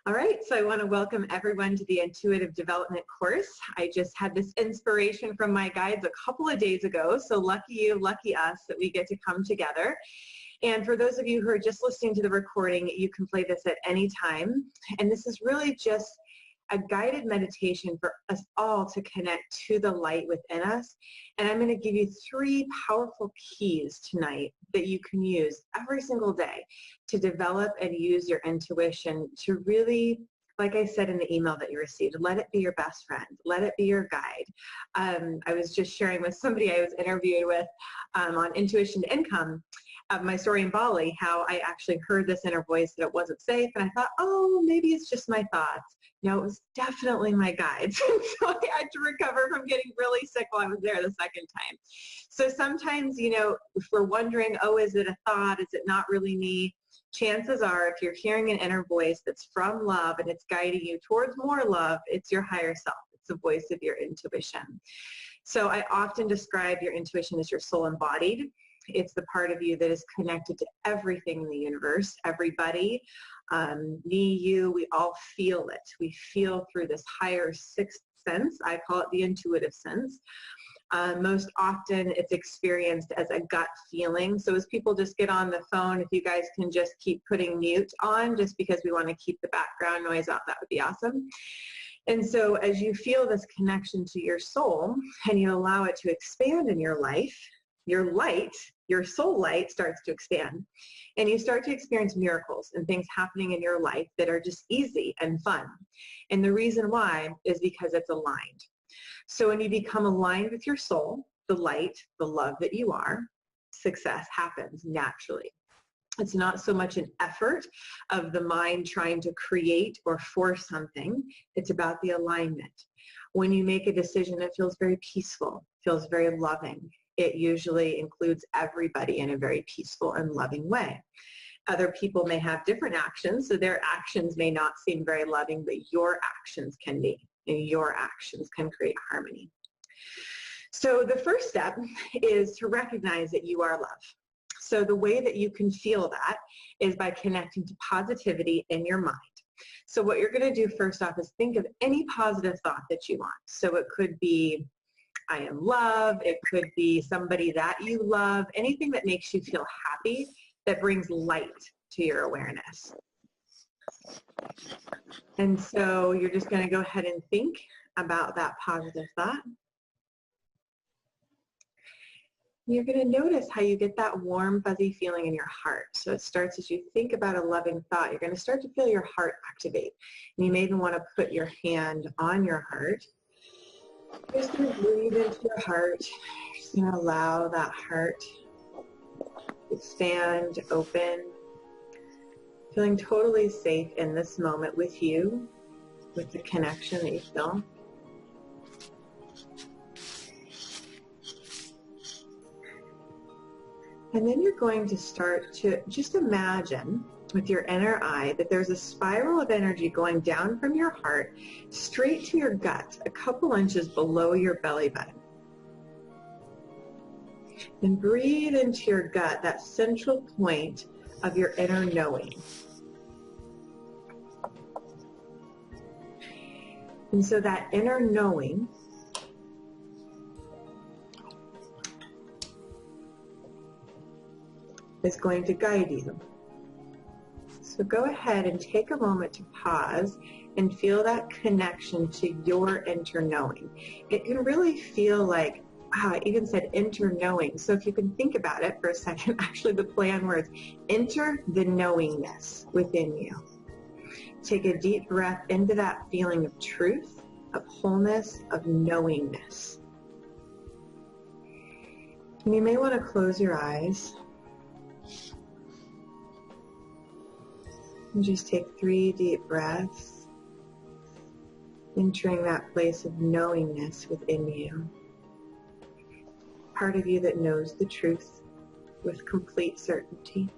All right, so I want to welcome everyone to the Intuitive Development course. I just had this inspiration from my guides a couple of days ago, so lucky you, lucky us that we get to come together. And for those of you who are just listening to the recording, you can play this at any time. And this is really just a guided meditation for us all to connect to the light within us. And I'm going to give you 3 powerful keys tonight that you can use every single day to develop and use your intuition to really, like I said in the email that you received, let it be your best friend. Let it be your guide. I was just sharing with somebody I was interviewed with on Intuition to Income, my story in Bali, how I actually heard this inner voice that it wasn't safe. And I thought, oh, maybe it's just my thoughts. No, it was definitely my guides. So I had to recover from getting really sick while I was there the second time. So sometimes, you know, if we're wondering, oh, is it a thought? Is it not really me? Chances are, if you're hearing an inner voice that's from love and it's guiding you towards more love, it's your higher self. It's the voice of your intuition. So I often describe your intuition as your soul embodied. It's the part of you that is connected to everything in the universe, everybody, me, you, we all feel it. We feel through this higher sixth sense. I call it the intuitive sense. Most often it's experienced as a gut feeling. So as people just get on the phone, if you guys can just keep putting mute on just because we want to keep the background noise out, that would be awesome. And so as you feel this connection to your soul and you allow it to expand in your life, your light, your soul light starts to expand. And you start to experience miracles and things happening in your life that are just easy and fun. And the reason why is because it's aligned. So when you become aligned with your soul, the light, the love that you are, success happens naturally. It's not so much an effort of the mind trying to create or force something. It's about the alignment. When you make a decision, it feels very peaceful, feels very loving. It usually includes everybody in a very peaceful and loving way. Other people may have different actions, so their actions may not seem very loving, but your actions can be, and your actions can create harmony. So the first step is to recognize that you are love. So the way that you can feel that is by connecting to positivity in your mind. So what you're going to do first off is think of any positive thought that you want. So it could be, I am love. It could be somebody that you love. Anything that makes you feel happy, that brings light to your awareness. And so you're just going to go ahead and think about that positive thought. You're going to notice how you get that warm, fuzzy feeling in your heart. So it starts as you think about a loving thought. You're going to start to feel your heart activate. And you may even want to put your hand on your heart. You're just going to breathe into your heart. You're just going to allow that heart to expand, open, feeling totally safe in this moment with you, with the connection that you feel. And then you're going to start to just imagine with your inner eye that there's a spiral of energy going down from your heart straight to your gut, a couple inches below your belly button. And breathe into your gut, that central point of your inner knowing. And so that inner knowing is going to guide you. So go ahead and take a moment to pause and feel that connection to your inner knowing. It can really feel like, wow, I even said inner knowing. So if you can think about it for a second, actually the play on words, enter the knowingness within you. Take a deep breath into that feeling of truth, of wholeness, of knowingness. And you may want to close your eyes. And just take 3 deep breaths, entering that place of knowingness within you. Part of you that knows the truth with complete certainty.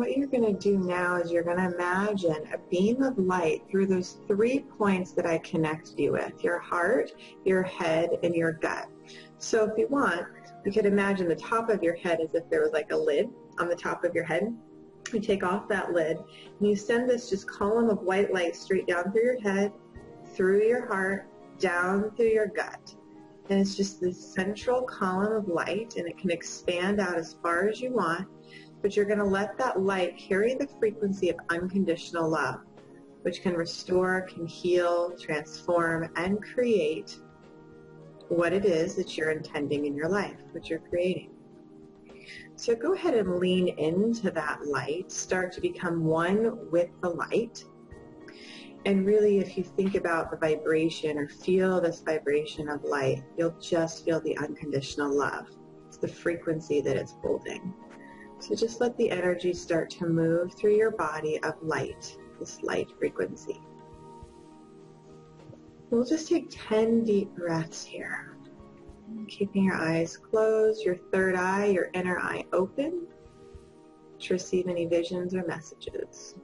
what you're going to do now is you're going to imagine a beam of light through those 3 points that I connected you with, your heart, your head, and your gut. So if you want, you could imagine the top of your head as if there was like a lid on the top of your head. You take off that lid and you send this just column of white light straight down through your head, through your heart, down through your gut. And it's just this central column of light, and it can expand out as far as you want, but you're going to let that light carry the frequency of unconditional love, which can restore, can heal, transform, and create what it is that you're intending in your life, what you're creating. So go ahead and lean into that light, start to become one with the light. And really, if you think about the vibration or feel this vibration of light, you'll just feel the unconditional love. It's the frequency that it's holding. So just let the energy start to move through your body of light, this light frequency. We'll just take 10 deep breaths here. Keeping your eyes closed, your third eye, your inner eye open to receive any visions or messages.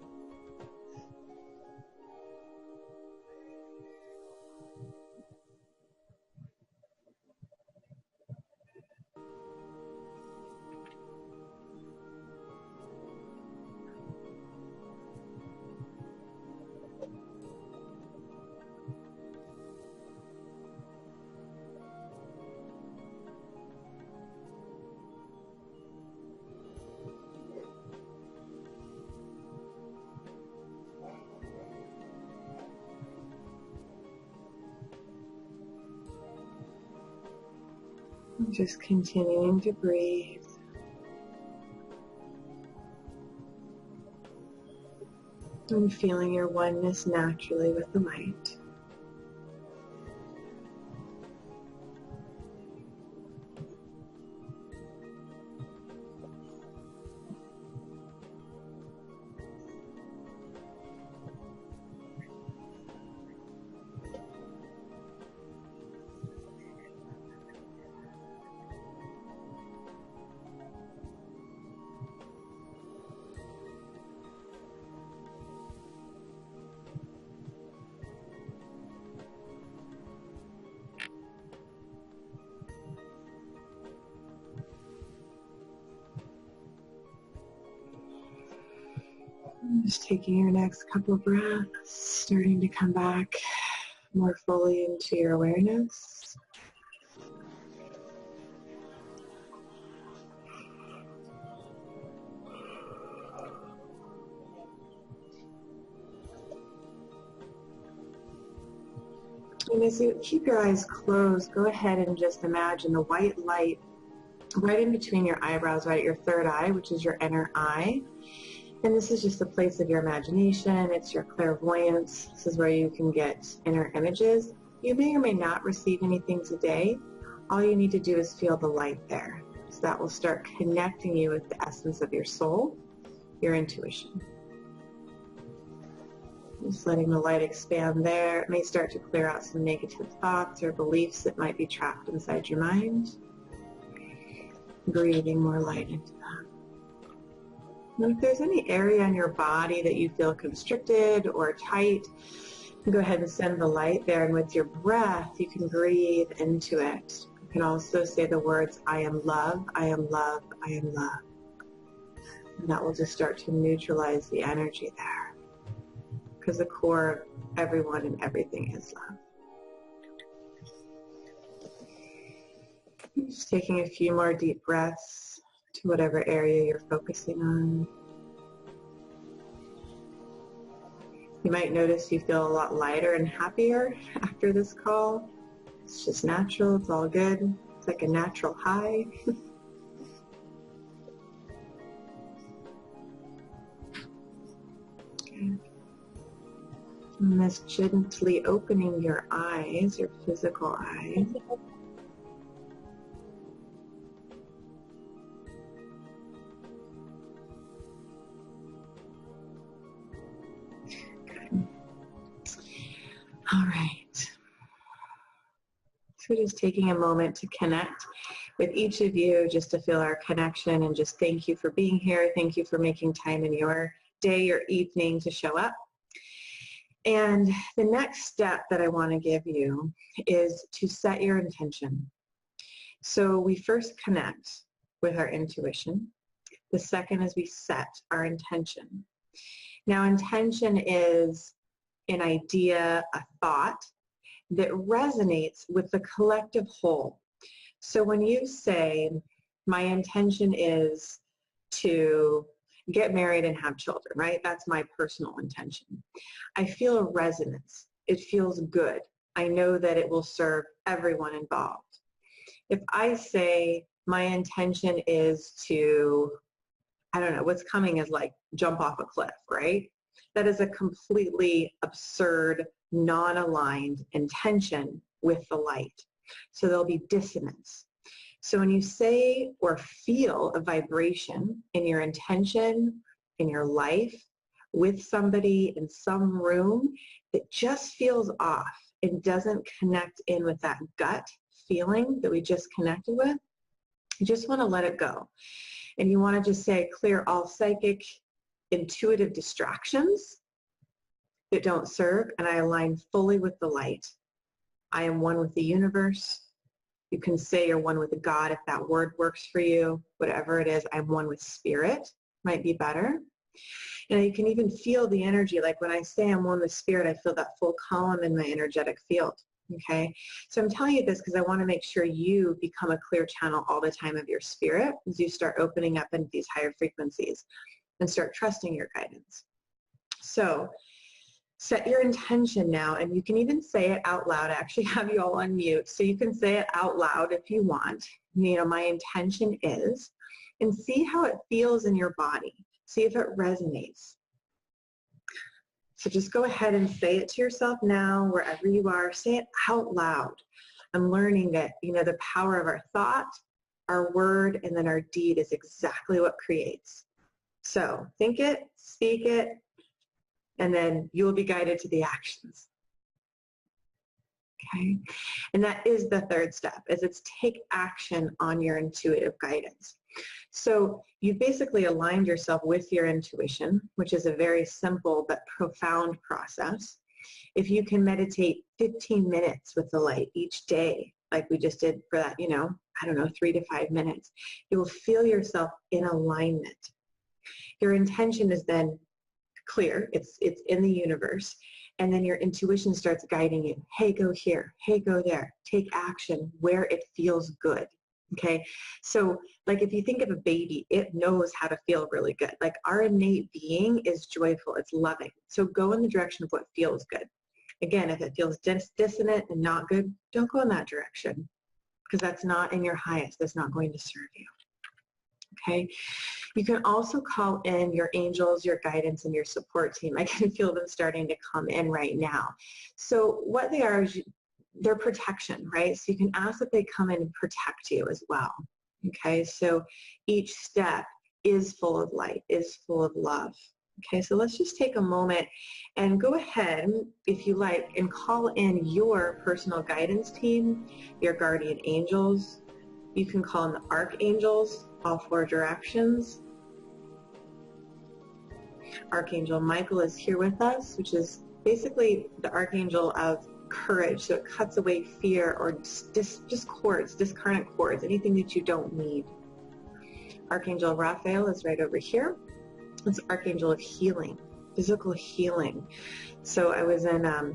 Just continuing to breathe. And feeling your oneness naturally with the light. Just taking your next couple of breaths, starting to come back more fully into your awareness. And as you keep your eyes closed, go ahead and just imagine the white light right in between your eyebrows, right at your third eye, which is your inner eye. And this is just a place of your imagination. It's your clairvoyance. This is where you can get inner images. You may or may not receive anything today. All you need to do is feel the light there. So that will start connecting you with the essence of your soul, your intuition. Just letting the light expand there. It may start to clear out some negative thoughts or beliefs that might be trapped inside your mind. Breathing more light into that. And if there's any area in your body that you feel constricted or tight, go ahead and send the light there. And with your breath, you can breathe into it. You can also say the words, I am love, I am love, I am love. And that will just start to neutralize the energy there. Because the core of everyone and everything is love. Just taking a few more deep breaths to whatever area you're focusing on. You might notice you feel a lot lighter and happier after this call. It's just natural, it's all good. It's like a natural high. Okay. And just gently opening your eyes, your physical eyes. All right. So just taking a moment to connect with each of you, just to feel our connection, and just thank you for being here. Thank you for making time in your day or evening to show up. And the next step that I want to give you is to set your intention. So we first connect with our intuition. The second is we set our intention. Now, intention is an idea, a thought that resonates with the collective whole. So when you say, my intention is to get married and have children, right? That's my personal intention. I feel a resonance. It feels good. I know that it will serve everyone involved. If I say my intention is to, I don't know, what's coming is like jump off a cliff, right? That is a completely absurd, non-aligned intention with the light. So there'll be dissonance. So when you say or feel a vibration in your intention, in your life, with somebody in some room that just feels off and doesn't connect in with that gut feeling that we just connected with, you just want to let it go. And you want to just say, clear all psychic, intuitive distractions that don't serve, and I align fully with the light. I am one with the universe. You can say you're one with God if that word works for you. Whatever it is, I'm one with spirit might be better. And you can even feel the energy. Like when I say I'm one with spirit, I feel that full column in my energetic field. Okay? So I'm telling you this because I want to make sure you become a clear channel all the time of your spirit as you start opening up into these higher frequencies and start trusting your guidance. So set your intention now, and you can even say it out loud. I actually have you all on mute, so you can say it out loud if you want. You know, my intention is, and see how it feels in your body. See if it resonates. So just go ahead and say it to yourself now, wherever you are. Say it out loud. I'm learning that, you know, the power of our thought, our word, and then our deed is exactly what creates. So think it, speak it, and then you will be guided to the actions. Okay? And that is the third step, is it's take action on your intuitive guidance. So you've basically aligned yourself with your intuition, which is a very simple but profound process. If you can meditate 15 minutes with the light each day, like we just did for that, you know, I don't know, 3 to 5 minutes, you will feel yourself in alignment. Your intention is then clear. It's in the universe. And then your intuition starts guiding you. Hey, go here. Hey, go there. Take action where it feels good. Okay? So like if you think of a baby, it knows how to feel really good. Like our innate being is joyful. It's loving. So go in the direction of what feels good. Again, if it feels dissonant and not good, don't go in that direction because that's not in your highest. That's not going to serve you. Okay? You can also call in your angels, your guidance, and your support team. I can feel them starting to come in right now. So what they are is they're protection, right? So you can ask that they come in and protect you as well. Okay, so each step is full of light, is full of love. Okay, so let's just take a moment and go ahead, if you like, and call in your personal guidance team, your guardian angels. You can call in the archangels, all 4 directions. Archangel Michael is here with us, which is basically the archangel of courage. So it cuts away fear or discarnate cords, anything that you don't need. Archangel Raphael is right over here. It's Archangel of healing, physical healing. So I was in a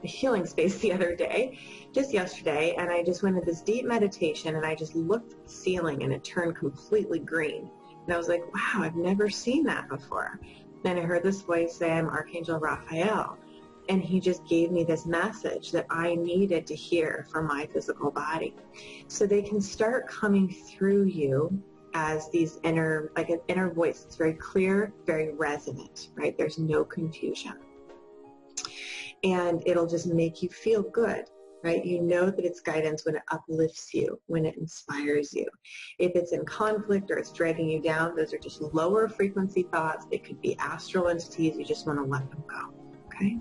healing space the other day, just yesterday, and I just went into this deep meditation and I just looked at the ceiling and it turned completely green. And I was like, wow, I've never seen that before. Then I heard this voice say, I'm Archangel Raphael. And he just gave me this message that I needed to hear from my physical body. So they can start coming through you as these inner, like an inner voice. It's very clear, very resonant, right? There's no confusion. And it'll just make you feel good, right? You know that it's guidance when it uplifts you, when it inspires you. If it's in conflict or it's dragging you down, those are just lower frequency thoughts. They could be astral entities. You just want to let them go, Okay.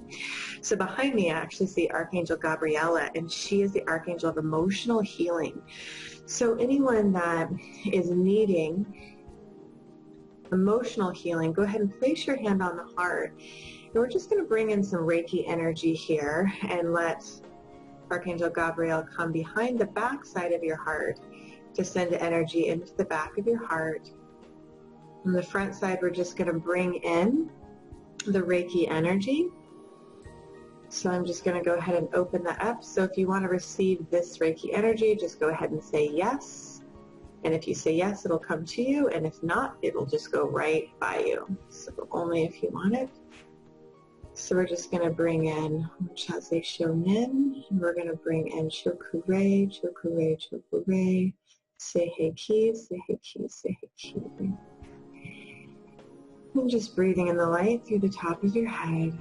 So behind me, I actually see Archangel Gabriella, and she is the Archangel of emotional healing. So anyone that is needing emotional healing, go ahead and place your hand on the heart. And we're just going to bring in some Reiki energy here and let Archangel Gabriel come behind the back side of your heart to send energy into the back of your heart. On the front side, we're just going to bring in the Reiki energy. So I'm just going to go ahead and open that up. So if you want to receive this Reiki energy, just go ahead and say yes. And if you say yes, it'll come to you. And if not, it'll just go right by you. So only if you want it. So we're just going to bring in Chaze Shonin. And we're going to bring in Chokure, Chokure, Chokure. Seihei Ki, Seihei Ki, Seihei Ki. And just breathing in the light through the top of your head.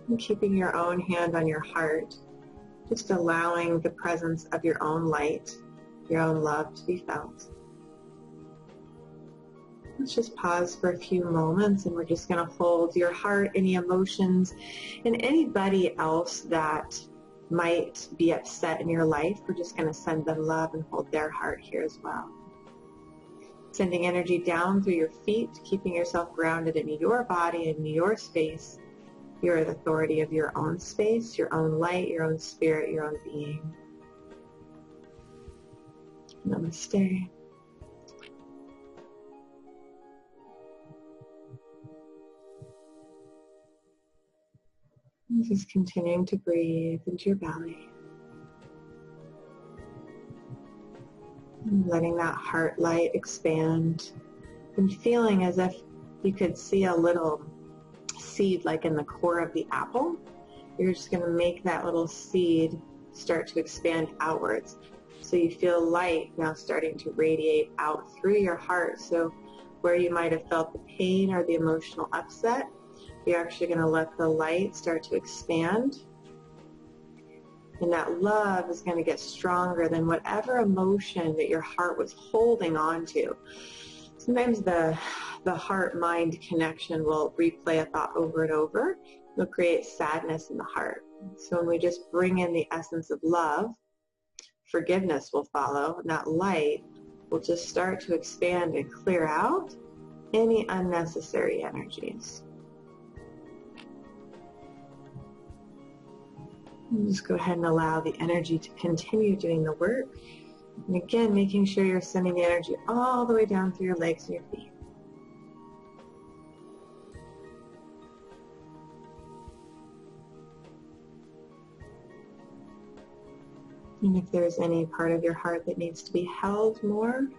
And keeping your own hand on your heart. Just allowing the presence of your own light, your own love to be felt. Let's just pause for a few moments, and we're just going to hold your heart, any emotions, and anybody else that might be upset in your life. We're just going to send them love and hold their heart here as well. Sending energy down through your feet, keeping yourself grounded in your body and your space. You're the authority of your own space, your own light, your own spirit, your own being. Namaste. And just continuing to breathe into your belly. And letting that heart light expand. And feeling as if you could see a little seed like in the core of the apple. You're just going to make that little seed start to expand outwards. So you feel light now starting to radiate out through your heart. So where you might have felt the pain or the emotional upset, you're actually going to let the light start to expand. And that love is going to get stronger than whatever emotion that your heart was holding on to. Sometimes the heart-mind connection will replay a thought over and over. It'll create sadness in the heart. So when we just bring in the essence of love, forgiveness will follow, and that light will just start to expand and clear out any unnecessary energies. And just go ahead and allow the energy to continue doing the work. And again, making sure you're sending the energy all the way down through your legs and your feet. And if there's any part of your heart that needs to be held more,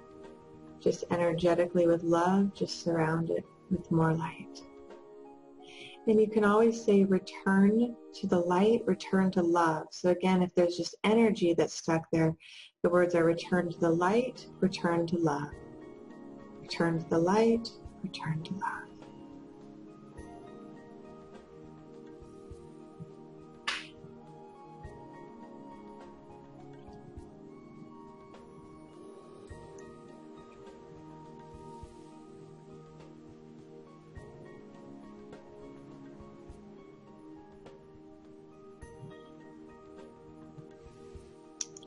just energetically with love, just surround it with more light. And you can always say return to the light, return to love. So again, if there's just energy that's stuck there, the words are return to the light, return to love. Return to the light, return to love.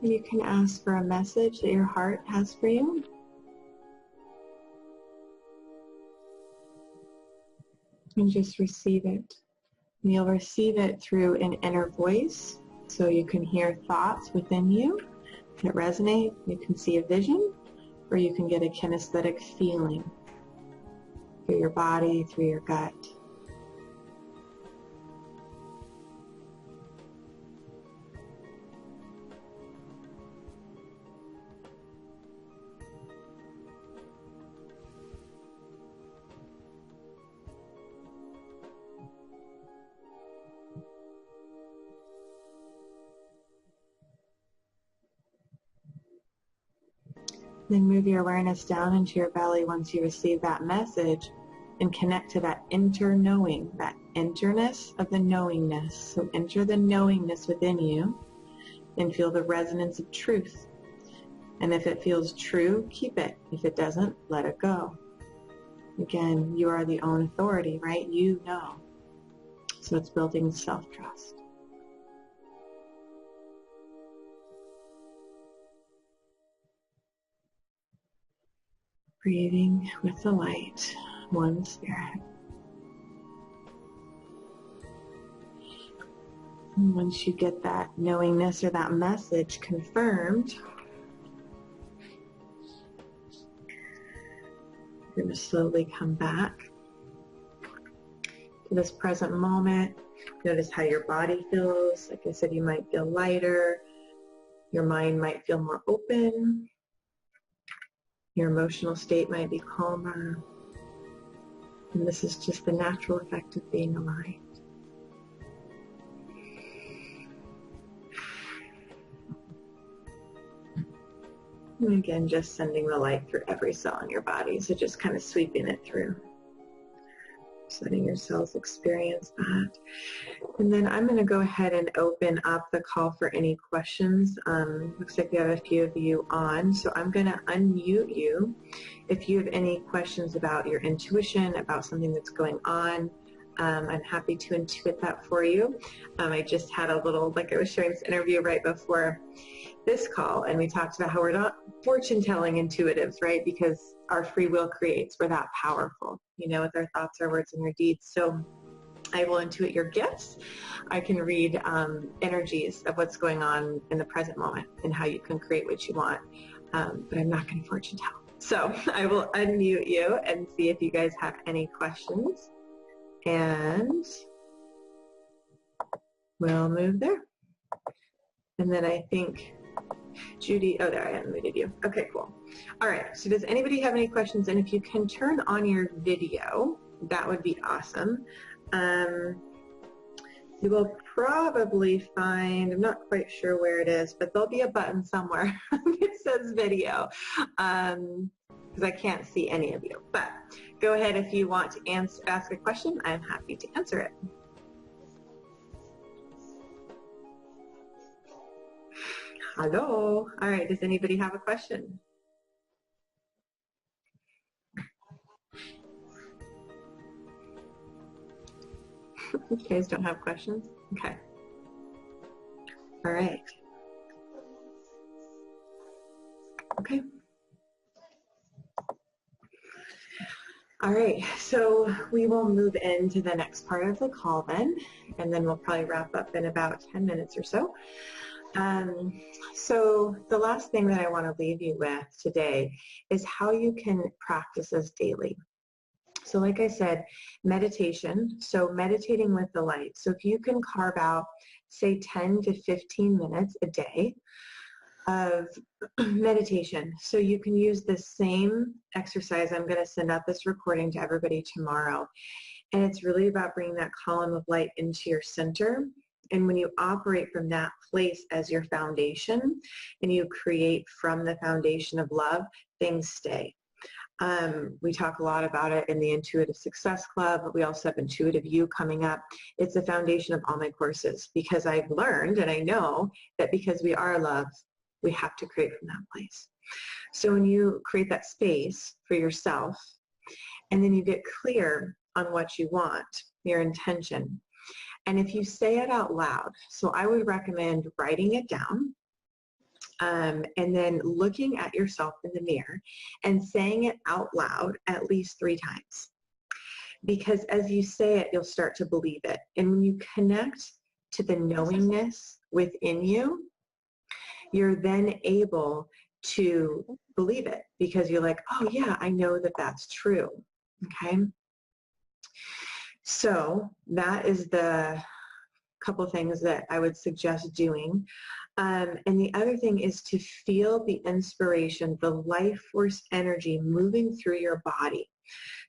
And you can ask for a message that your heart has for you. And just receive it. And you'll receive it through an inner voice, so you can hear thoughts within you that resonate. You can see a vision, or you can get a kinesthetic feeling through your body, through your gut. Then move your awareness down into your belly once you receive that message and connect to that inner knowing, that interness of the knowingness. So enter the knowingness within you and feel the resonance of truth. And if it feels true, keep it. If it doesn't, let it go. Again, you are the own authority, right? You know. So it's building self-trust. Breathing with the light, one spirit. And once you get that knowingness or that message confirmed, you're going to slowly come back to this present moment. Notice how your body feels. Like I said, you might feel lighter. Your mind might feel more open. Your emotional state might be calmer. And this is just the natural effect of being alive. And again, just sending the light through every cell in your body. So just kind of sweeping it through. Just letting your cells experience that. And then I'm going to go ahead and open up the call for any questions. Looks like we have a few of you on. So I'm going to unmute you. If you have any questions about your intuition, about something that's going on, I'm happy to intuit that for you. I just had a little, like I was sharing this interview right before this call, and we talked about how we're not fortune-telling intuitives, right? Because our free will creates, we're that powerful, you know, with our thoughts, our words, and our deeds. So I will intuit your gifts. I can read energies of what's going on in the present moment and how you can create what you want, but I'm not going to fortune tell. So I will unmute you and see if you guys have any questions, and we'll move there. And then I think Judy, oh, there, I unmuted you. Okay, cool. All right, so does anybody have any questions? And if you can turn on your video, that would be awesome. You will probably find, I'm not quite sure where it is, but there'll be a button somewhere that says video, because I can't see any of you. But go ahead if you want to ask a question. I'm happy to answer it. Hello. All right, does anybody have a question? You guys don't have questions? Okay. All right. Okay. All right, so we will move into the next part of the call then, and then we'll probably wrap up in about 10 minutes or so. So the last thing that I want to leave you with today is how you can practice this daily. So like I said, meditation, so meditating with the light. So if you can carve out, say 10 to 15 minutes a day of meditation. So you can use the same exercise. I'm going to send out this recording to everybody tomorrow. And it's really about bringing that column of light into your center. And when you operate from that place as your foundation and you create from the foundation of love, things stay. We talk a lot about it in the Intuitive Success Club, but we also have Intuitive You coming up. It's the foundation of all my courses because I've learned and I know that because we are love, we have to create from that place. So when you create that space for yourself and then you get clear on what you want, your intention, and if you say it out loud, so I would recommend writing it down and then looking at yourself in the mirror and saying it out loud at least 3 times. Because as you say it, you'll start to believe it. And when you connect to the knowingness within you, you're then able to believe it because you're like, oh yeah, I know that that's true, okay? So that is the couple things that I would suggest doing. And the other thing is to feel the inspiration, the life force energy moving through your body.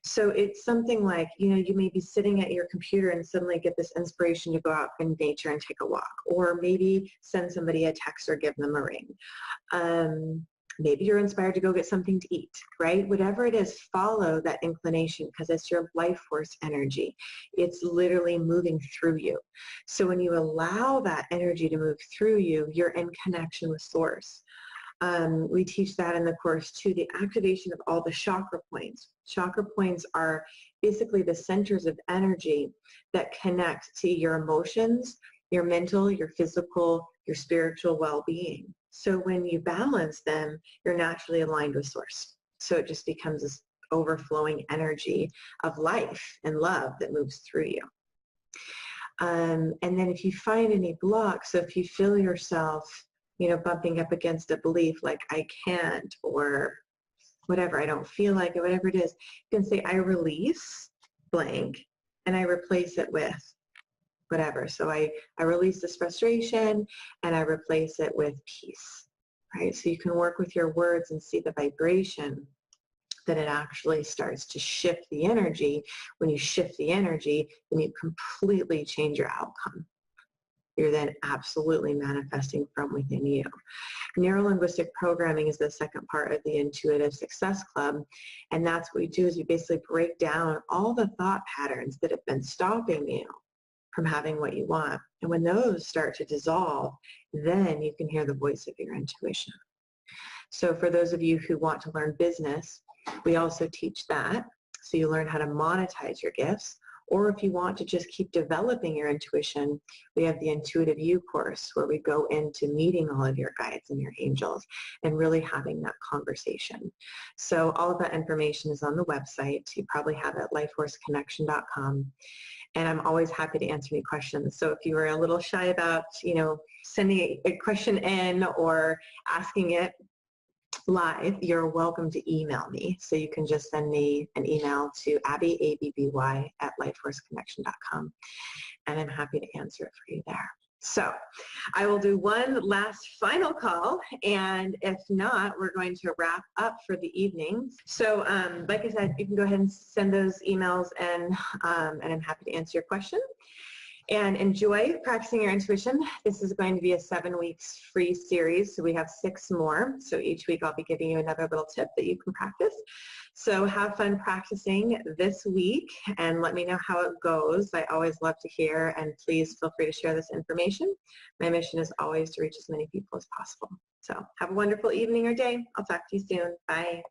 So it's something like, you know, you may be sitting at your computer and suddenly get this inspiration to go out in nature and take a walk, or maybe send somebody a text or give them a ring. Maybe you're inspired to go get something to eat, right? Whatever it is, follow that inclination because it's your life force energy. It's literally moving through you. So when you allow that energy to move through you, you're in connection with source. We teach that in the course too, the activation of all the chakra points. Chakra points are basically the centers of energy that connect to your emotions, your mental, your physical, your spiritual well-being. So when you balance them, you're naturally aligned with source. So it just becomes this overflowing energy of life and love that moves through you. And then if you find any blocks, so if you feel yourself, bumping up against a belief like I can't, or whatever, I don't feel like it, whatever it is, you can say I release blank and I replace it with whatever. So I release this frustration and I replace it with peace, right? So you can work with your words and see the vibration that it actually starts to shift the energy. When you shift the energy, then you completely change your outcome. You're then absolutely manifesting from within you. Neuro-linguistic programming is the second part of the Intuitive Success Club. And that's what we do, is we basically break down all the thought patterns that have been stopping you from having what you want. And when those start to dissolve, then you can hear the voice of your intuition. So for those of you who want to learn business, we also teach that. So you learn how to monetize your gifts. Or if you want to just keep developing your intuition, we have the Intuitive You course, where we go into meeting all of your guides and your angels and really having that conversation. So all of that information is on the website. You probably have it at lifeforceconnection.com. And I'm always happy to answer any questions. So if you were a little shy about, sending a question in or asking it live, you're welcome to email me. So you can just send me an email to Abby, A-B-B-Y, at lifeforceconnection.com. And I'm happy to answer it for you there. So I will do one last final call, and if not, we're going to wrap up for the evening. So like I said, you can go ahead and send those emails in, and I'm happy to answer your question. And enjoy practicing your intuition. This is going to be a 7 weeks free series, so we have 6 more. So each week I'll be giving you another little tip that you can practice. So have fun practicing this week and let me know how it goes. I always love to hear, and please feel free to share this information. My mission is always to reach as many people as possible. So have a wonderful evening or day. I'll talk to you soon. Bye.